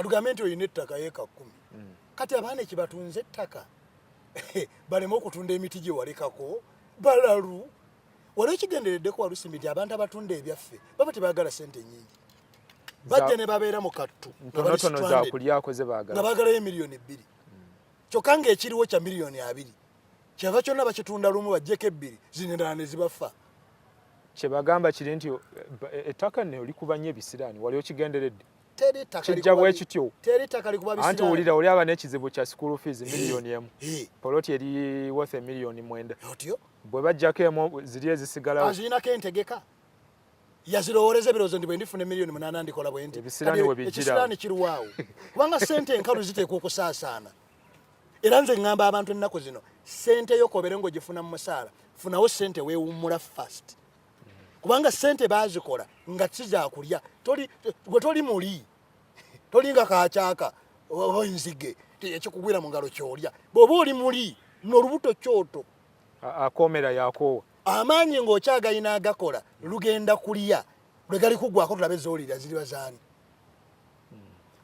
katugambe nti oyina ettaka yeeka 10 kati abaana ekibatunze ettaka baleme okutunda emiti gye walekako balalu waliwo ekigendereddeko walusimbi nti abantu abatunda ebyaffe baba tebaagala sente nyingi bajja ne babeera mu kattu ntonotono za kulyako ze baagala nga baagalayo miliyoni 2 kyokka ng'ekiriwo kya miliyoni 2 kyava kyonna bakitunda lumu bajjeko 2 zinendala ne zibafa kyebagamba kiri nti ettaka nne olikuba nnyo ebisiraani wali okigenderedde kijja bwe kityo teri ttaka likuba bisiraani anti wulira oli aba n'ekizibu kya school fees miliyoni 1 poloti eri worth miliyoni 9 otyo bwe bajjako emu ziri ezisigalawo azirinako entegeka yazirowooleza ebirowoozo ndi bwe ndifuna miliyoni 8 ndikola bwe ndi ekisiraani kiruwaawo kubanga sente enkalu ziteekwa okusaasaana era nze ŋŋamba abantu ennaku zino sente yo kobere ng'ogifuna mu musaala funawo sente weewummula fast kubanga sente baazikola nga kizakulya gwe toli muli toli nga kacaaka oba enzige ekikugwira mu ngalo kyolya bw'oba oli muli n'olubuto kyoto akomera yakoowa amaanyi ng'okyagayina agakola lugenda kulya lwe gali kugwako tulabe zoolira ziriba zaani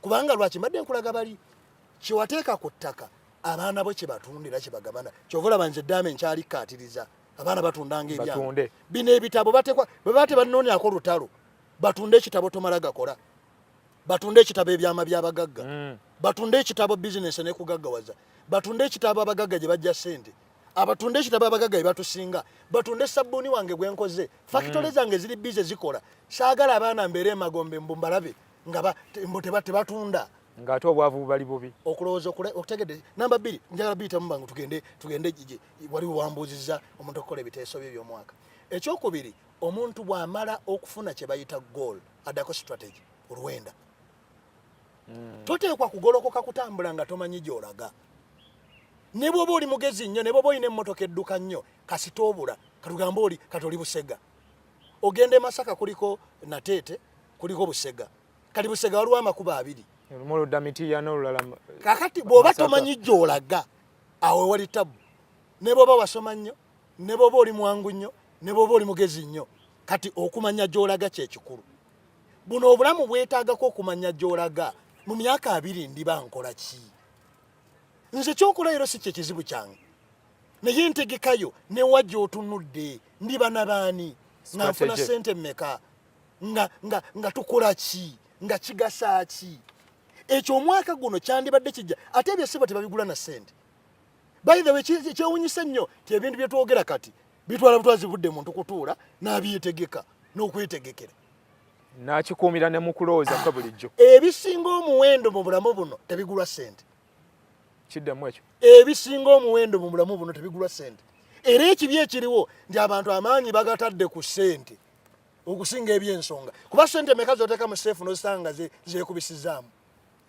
kubanga lwaki mbadde nkulaga bali kyewateeka ku ttaka abaana bo kyebatundira kyebagabana kyova olaba nze eddaama enkyalikkatiriza abaana batundanga ebyange bino ebitabo batekwa bwe baba tebanoonyako lutalo batunde ekitabo tomala gakola batunde ekitabo ebyama by'abagagga batunde ekitabo bizinesi nekugaggawaza batunde ekitabo abagagga gye bajja sente abatunde ekitabo abagagga batusinga batunde sabbuuni wange gwenkoze fakitole zange ziri bize zikola saagala abaana mbeere emagombe mbumbalabe nga tebatunda ng'ate obwavu bali bubi okulowooza okutegedde namba 2 njagala biyitamu bangu tugende waliwo wambuuzizza omuntu okukola ebiteeso bye by'omwaka ekyokubiri omuntu bw'amala okufuna kye bayita goal addako strategy olwenda toteekwa kugolokoka kutambula nga tomanyi gy'olaga ne bw'oba oli mugezi nnyo ne bw'oba olina emmotoka edduka nnyo kasita obula katugamba oli kati oli Busega ogenda e Masaka kuliko Nateete kuliko Busega kati Busega waliwo amakubo 2 kakati bw'oba tomanyi gy'olaga awo wali tabu ne bw'oba wasoma nnyo ne bw'oba oli mwangu nnyo ne bw'oba oli mugezi nnyo kati okumanya gy'olaga kyekikulu buno obulamu bwetaagako okumanya gy'olaga mu myaka 2 ndiba nkola ki nze kyokola ero si kyekizibu kyange naye ntegekayo ne wajja otunudde ndiba nabaani nga nfuna sente mmeka nga tukola ki nga kigasa ki ekyo omwaka guno kyandibadde kijja ate ebyesibo tebabigula na sente by the way kyewunyisa nnyo ti ebintu bye twogera kati bitwala butwazibudde muntu kutuula n'abyetegeka n'okwetegekera n'akikuumira ne mu kulowooza kwa bulijjo ebisinga omuwendo mu bulamu buno tebigulwa sente kiddemu ekyo ebisinga omuwendo mu bulamu buno tebigulwa sente era ekibi ekiriwo nti abantu amaanyi bagatadde ku sente okusinga ebyensonga kuba sente meka zoteeka mu seefu n'osanga zeekubisizaamu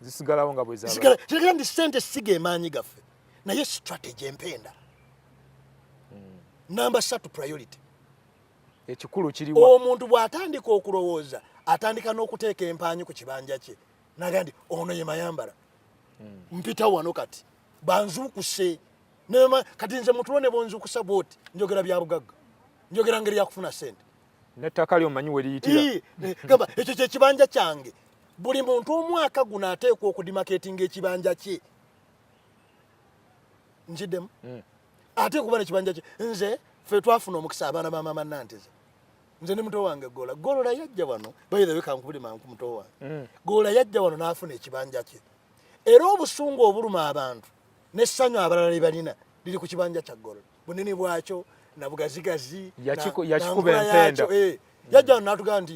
zisigalawo nga bwe zaaba kitegeeza nti sente siga emaanyi gaffe naye strategy empenda namba 3 priority ekikulu kiriwa omuntu bw'atandika okulowooza atandika n'okuteeka empaanyi ku kibanja kye naga nti ono ye Mayambala mpita wano kati banzuukuse kati nze mutulo ne bonzuukusa bwoti njogera bya bugagga njogera ngeri yakufuna sente n'ettaka lyomanyi we liyitira gamba ekyo kyekibanja kyange buli muntu omwaka guno ateekwa okudimaketinga ekibanja kye njiddemu ate okuba nekibanja kye nze ffe twafuna omukisa abaana ba mama Nanteza nze ne muto wange Golola yajja wano bayirawe kankubuli manku muto wange Golola yajja wano n'afuna ekibanja kye era obusungu obuluma abantu n'essanyu abalala libalina liri ku kibanja kya Golola bunene bwakyo na bugazigazi yakikuba empenda yajja wano n'atugamba nti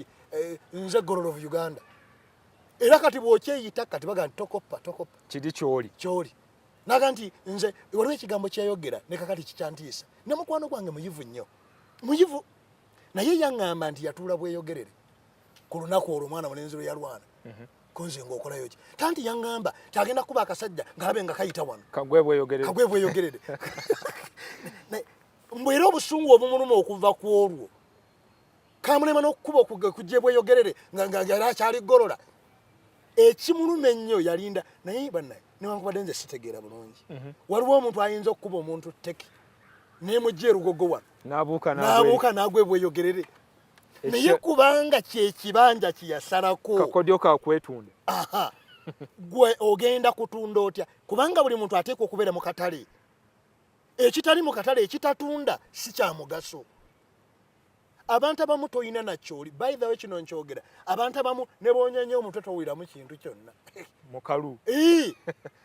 nze Golola of Uganda era kati bw'okyeyita kati baga nti tokopa kiri kyoli naga nti nze waliwo ekigambo kyayogera ne kakati kikyantiisa ne mukwano gwange muyivu nnyo muyivu naye yaŋŋamba nti yatuula bweyogerere ku lunaku olwo omwana mulenzi lwe yalwana konze ng'okolayo ki tanti yaŋŋamba kyagenda kuba akasajja ngalabe nga kayita wano kagwe bweyogerere mbwera obusungu obumuluma okuva ku olwo kamulema n'okukuba okujja bweyogerere nga yali akyali Golola ekimuluma ennyo yalinda naye bannaye newankubadde nze sitegeera bulungi waliwo omuntu ayinza okukuba omuntu teki nemujja erugogo wano n'abuuka n'agwe bweyogerere naye kubanga kyekibanja kyeyasalako kakodyo kakwetunda gwe ogenda kutunda otya kubanga buli muntu ateekwa okubeera mu katale ekitali mu katale ekitatunda si kya mugaso abantu abamu toyina nakyoli by the way kino nkyogera abantu abamu ne boonyenye omutwe towuliramu kintu kyonna mukalu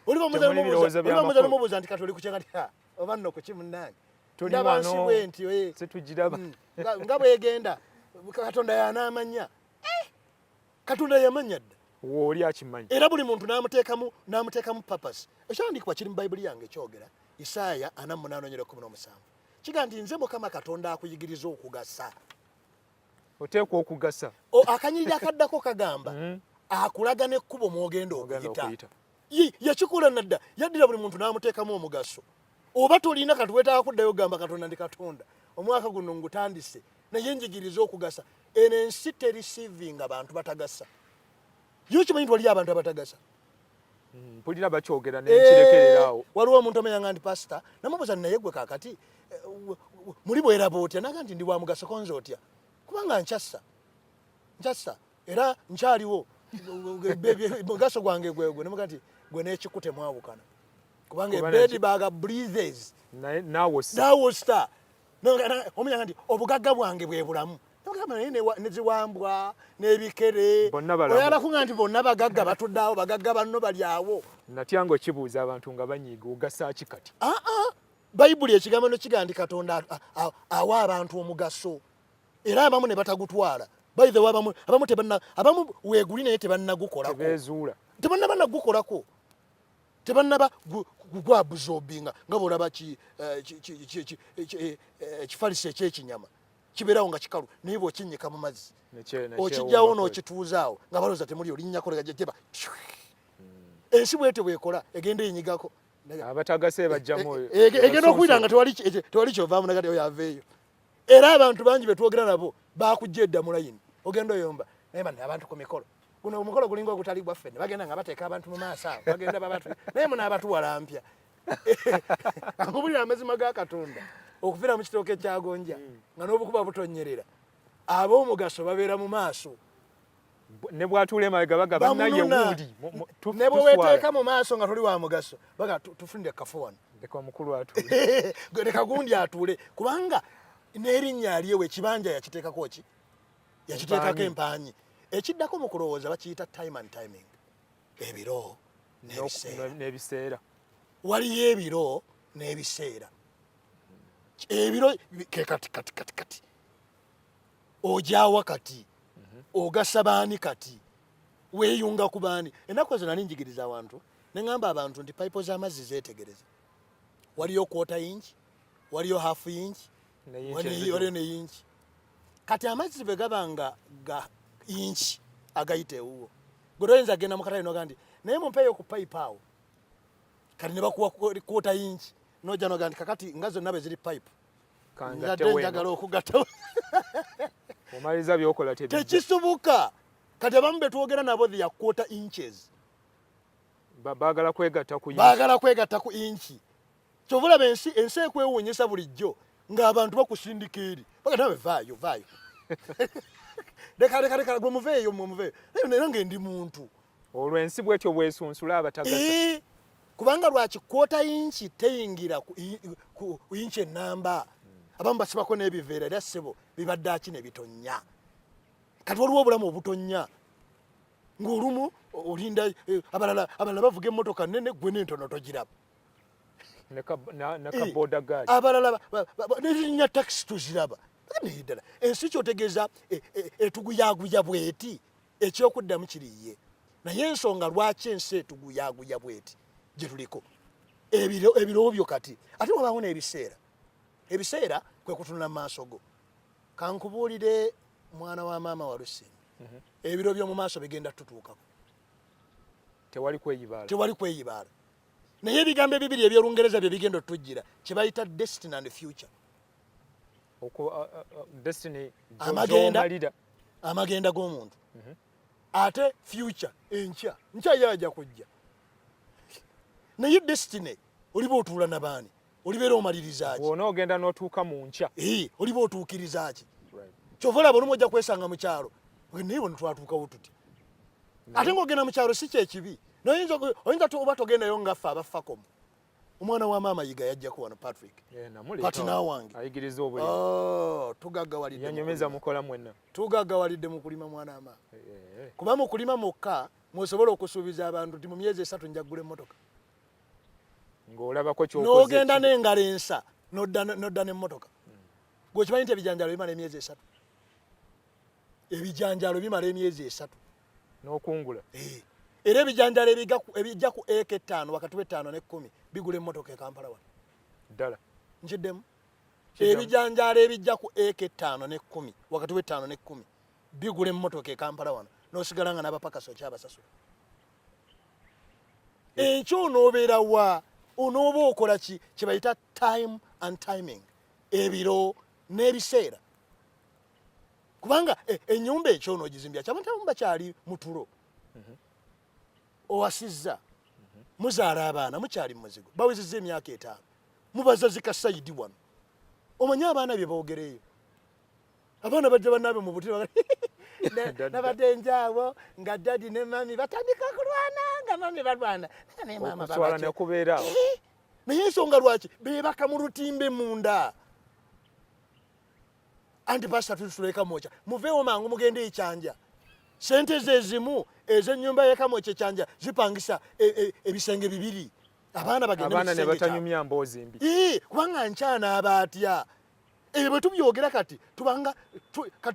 oliba mubuuza nti katoli kukyanga ti oba nno kuki munnange ndabansibwe nti situgiraba nga bwegenda katonda yanaamanya katonda yamanya dda wooli akimanyi era buli muntu n'amuteekamu papasi ekyandiikibwa kiri mu bayibuli yange ekyogera Isaaya 48:17 kiga nti nze Mukama Katonda akuyigiriza okugasa oteekwa okugasa akanyiriri akaddako kagamba akulaga n'ekkubo mwogenda okuyita yakikola nadda yaddira buli muntu n'amuteekamu omugaso oba tolina katuwetaaga kuddayo gamba Katonda ndi Katonda omwaka guno ngutandise naye njigiriza okugasa eno ensi terisivinga abantu batagasa yo kimanyi nti waliyo abantu abatagasa mpulira bakyogera nenkirekereraawo waliwo omuntu omanyanga nti pasita namubuuza naye gwe kakati muli bweraba otya naga nti ndi wa mugaso konze otya kubanga nkyassa era nkyaliwo mugaso gwange gwegwe nemuga nti gwe n'ekikute mwawukana kubanga ebedbaga breathes nawosta omanyanga nti obugagga bwange bwe bulamu neziwambwa n'ebikere oyalakunga nti bonna bagagga batuddeawo bagagga banno bali awo natyanga okibuuza abantu nga banyiiga ogasa ki kati bayibuli ekigambo nokiga nti Katonda awa abantu omugaso era abamu ne batagutwala baithe abamu weeguli naye tebannagukolako tebannabanagukolako tebannaba gwabuzobinga nga bwolaba ekifaliso ekyekinyama kibeerawo nga kikalu naye bw'okinnyika mu mazzi okijjawo n'okituuzaawo nga balooza temuli olinnyako legajjeba ensi bwete bwekola egenda enyigako abatagase bajjamu egenda okuyita nga tewali kyovaamu nagati oyo aveeyo era abantu bangi betwogera nabo bakujja edda mu layini ogenda oyomba naye bano abantu ku mikolo guno omukolo gulinga ogutali gwaffe ne bagenda nga bateeka abantu mu maaso awo bagenda babatu naye muno abatuwala mpya akubulira amazima ga Katonda okufiira mu kitooke ekyagonja nga n'obukuba butonyerera ab'omugaso babeera mu maaso ne bwatuula emabega baga bannaye wuuli ne bwe weeteeka mu maaso nga toli wa mugaso baga tufunire kafu wano leka omukulu atuule leka gundi atuule kubanga n'erinnya alyewo ekibanja yakiteekako ki yakiteekako empaanyi ekiddako mu kulowooza bakiyita time and timing ebiro n'ebiseera waliyo ebiro n'ebiseera ebiro kati ojawa kati ogasa baani kati weeyunga ku baani ennaku ezo nali njigiriza abantu neŋŋamba abantu nti payipo z'amazzi zeetegereza waliyo kwota inchi waliyo hafu inchi waliyo ne inchi kati amazzi bwe gabanga ga inchi agayita ewuwo gwe toyinza agenda mu katale noga nti naye mumpeeyo ku payipo awo kati ne bakuwa kwota inchi noja noga nti kakati nga zonna bwe ziri payipo ngadde njagala okugatta omaliza byokola tekisubuka kati abamu betwogera nabo ya kwota inches baagala kwegatta ku inchi kyovulaba ensi ekwewuunyisa bulijjo ng'abantu bakusindika eri baga nawe vaayo leka gwe muveeyo era ngendi muntu olwo ensi bwetyo bwesunsula abatagasa kubanga lwaki kwota inchi teyingira ku inchi enamba abamu basibako n'ebiveera era ssebo bibadde aki ne bitonya kati waliwo obulamu obutonya ng'olumu olinda abalala bavuga emmotoka nene gwe n'entono togiraba nakaboda gaali abalala nerinya takisi tuziraba naye ddala ensi kyotegeeza etuguyaguya bweti ekyokuddamu kiriye naye ensonga lwaki ensi etuguyaguya bweti gye tuliko ebiro byo kati ate wabaawo n'ebiseera kwe kutunula mu maaso go kankubuulire mwana wa maama wa Lusini ebiro by'omu maaso bigenda tutuukako tewali kweyibaala naye ebigambo ebibiri eby'Olungereza bye bigenda otujjira kye bayita destiny and future amagenda g'omuntu ate future enkya yajja kujja naye destiny oliba otuula nabaani olibeera omaliriza ki wona ogenda n'otuuka mu nkya oliba otuukiriza ki kyova olaba olumu ojja kwesanga mu kyalo naye bona twatuukawo tuti ate ng'ogenda mu kyalo si kyekibi oyinza oba togendayo ngaffe abafakomu omwana wa maama yiga yajjako wano Patrick patina wange ayigiriza obuli tugaggawalidde yanyomeza mukola mwenna tugaggawalidde mu kulima mwana wa maama kuba mu kulima mokka mwosobola okusuubiza abantu nti mu myezi 3 njaggula emmotoka ng'olabako ky'okoze n'ogenda n'engalo ensa n'odda n'emmotoka gwe kimanyi nti ebijanjalo bimala emyezi 3 ebijanjalo bimala emyezi 3 n'okungula era ebijanjalo ebijja ku eka 5 wakati w'5 ne 10 bigula emmotoka e Kampala wano ddala nkiddemu ebijanjalo ebijja ku eka 5 ne 10 wakati w'5 ne 10 bigula emmotoka e Kampala wano n'osigala nga n'abapakasi okyabasasula ekyo onoobeera wa onooba okola ki kye bayita time and timing ebiro n'ebiseera kubanga ennyumba ekyo onoogizimbya kyabantu bakyali mutulo owasizza muzaala abaana mukyali mu muzigo bawezezza emyaka 5 mubaza zikasayidi wano omanyi abaana bye boogereeyo abaana bajja bannaabe mu butiro nabadde njaawo nga dadi ne mami batandika kulwana nga mami balwana okuswala nekubeera naye ensonga lwaki beebaka mu lutimbe munda anti pasita tusuleka mocha muveewo mangu mugende ekyanja sente ze ezimu ez'ennyumba y'ekamocha ekyanja zipangisa ebisenge 2 abaana bagende abaana ne batanyumya mboozi mbi kubanga nkyana abaatya ebyo bwe tubyogera kati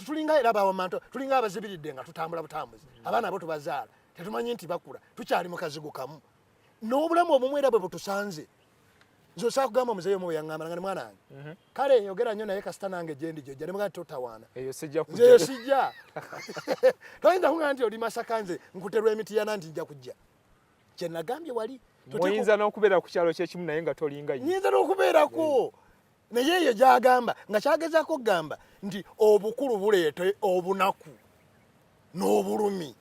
tulinga era abawamanto tulinga abazibiridde nga tutambula butambuzi abaana abo tubazaala tetumanyi nti bakula tukyali mu kazigo kamu n'obulamu obumwe era bwe butusanze nze osaa kugamba omuzeeyi omu weyaŋŋamba nanga ne mwana wange kale yogera nnyo naye kasita nange gye ndi gyojja ne mugaa totawaana eyo sijja nze eyo sijja toyinza kuŋŋamba nti oli Masaka nze nkuterwa emitiana nti nja kujja kye nagambye wali oyinza n'okubeera ku kyalo kyekimu naye nga tolinga ye nyinza n'okubeerako naye eyo gyagamba nga kyagezaako okugamba nti obukulu buleete obunaku n'obulumi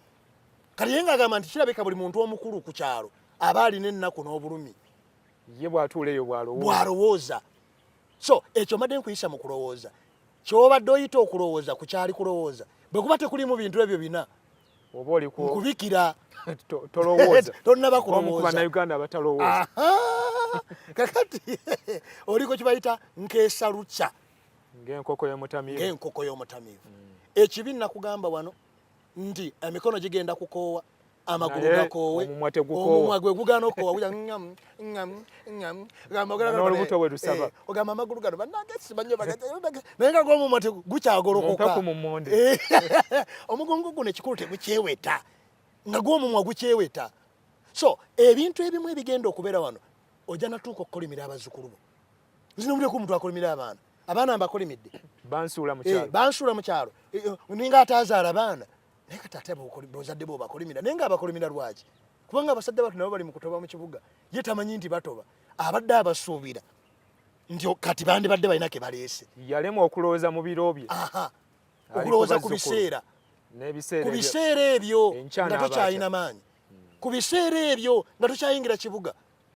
kali ye ng'agamba nti kirabika buli muntu omukulu ku kyalo aba alina ennaku n'obulumi ye bw'atuula eyo bw'alowooza so ekyo mbadde nkuyisa mu kulowooza ky'obadde oyita okulowooza ku kyali kulowooza bwe kuba tekulimu bintu ebyo bina oba oliko nkubikira tolowooza tonnaba kulowooza bannayuganda abatalowooza kakati oliko kibayita nkeesalukya ng'enkoko y'omutamiivu ekibi nakugamba wano nti emikono gigenda kukoowa amagulu gakoowe omumwa gwe gugaana okoowa n'olubuto bwe lusaba ogamba amagulu gano bannange simanyi naye nga gw'omumwa gukyagolokoka omugongo guno ekikulu tegukyeweta nga gw'omumwa gukyeweta so ebintu ebimu ebigenda okubeera wano ojja natuuka okukolimira abazzukulu bo zinobuleko omuntu akolimira abaana mbakolimidde bansuula mu kyalo ninga ataazaala baana naye kati ate bozadde bo bakolimira naye nga abakolimira lwaki kubanga abasajja batu nabo bali mu kutoba mu kibuga ye tamanyi nti batoba abadde abasuubira nti kati bandibadde balina ke baleese yalema okulowooza mu biro bye okulowooza ku biseera ebyo nga tokyalina maanyi ku biseera ebyo nga tokyayingira kibuga